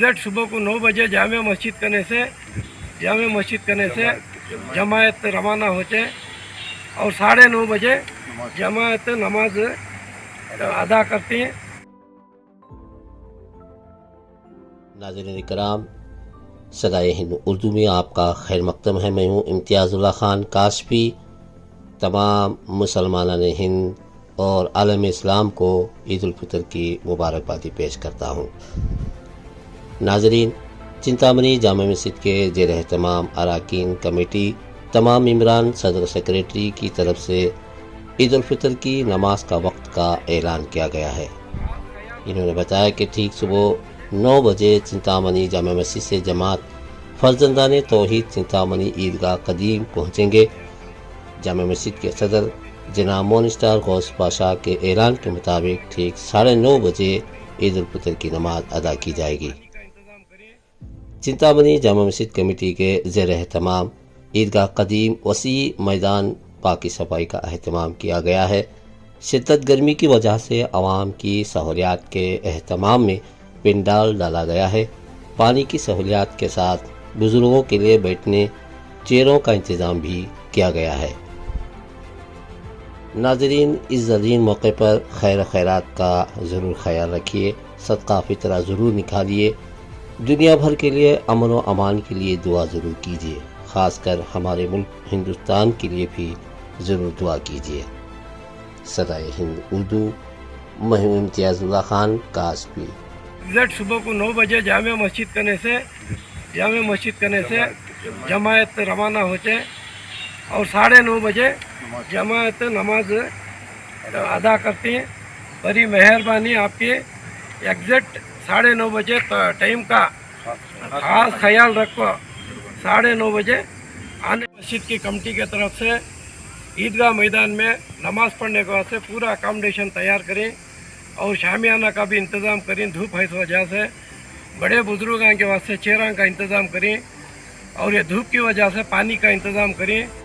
Exact सुबह को 9 बजे जामे मस्जिद करने से जमायत रवाना होते और 9:30 बजे जमायत नमाज अदा करती है। नाज़रीन इकराम, सदाए हिंद उर्दू में आपका खैर मकदम है। मैं हूँ इम्तियाज़ुल्लाह खान काशफी। तमाम मुसलमानान हिंद और आलम इस्लाम को ईद उल फितर की मुबारकबादी पेश करता हूँ। नाज़रीन, चिंतामणी जामा मस्जिद के ज़ेर एहतमाम अरकान कमेटी, तमाम इमरान, सदर सेक्रेटरी की तरफ से ईद उल फितर की नमाज का वक्त का ऐलान किया गया है। इन्होंने बताया कि ठीक सुबह 9 बजे चिंतामणी जामा मस्जिद से जमात फर्जंदान तौहीद चिंतामणी ईदगाह कदीम पहुँचेंगे। जामा मस्जिद के सदर जनाब मोइन स्टार गौस पाशा के ऐलान के मुताबिक ठीक 9:30 बजे ईद उल फितर की नमाज अदा की जाएगी। चिंतामणी जामा मस्जिद कमेटी के ज़ेर एहतमाम ईदगाह कदीम वसी मैदान पाकी सफाई का अहतमाम किया गया है। शिद्दत गर्मी की वजह से आवाम की सहूलियात के अहतमाम में पिंडाल डाला गया है। पानी की सहूलियात के साथ बुजुर्गों के लिए बैठने चेयरों का इंतज़ाम भी किया गया है। नाज़रीन, इस अज़ीम मौके पर खैर खैरात का ज़रूर ख्याल रखिए, सदका फितरा ज़रूर निकालिए, दुनिया भर के लिए अमन व अमान के लिए दुआ ज़रूर कीजिए, ख़ासकर हमारे मुल्क हिंदुस्तान के लिए भी ज़रूर दुआ कीजिए। सदाए हिंद उर्दू, मैं हूँ इम्तियाज़ुल्लाह खान काशफी। एग्जैक्ट सुबह को 9 बजे जामे मस्जिद करने से जमायत रवाना होते और 9:30 बजे जमायत नमाज अदा करती है। बड़ी मेहरबानी आपकी, एग्जैक्ट 9:30 बजे टाइम का खास ख्याल रखो। 9:30 बजे आने मस्जिद की कमेटी की तरफ से ईदगाह मैदान में नमाज पढ़ने के वास्ते पूरा अकोमोडेशन तैयार करें और शामियाना का भी इंतज़ाम करें। धूप है इस वजह से बड़े बुजुर्गों के वास्ते चेयरों का इंतज़ाम करें और ये धूप की वजह से पानी का इंतज़ाम करें।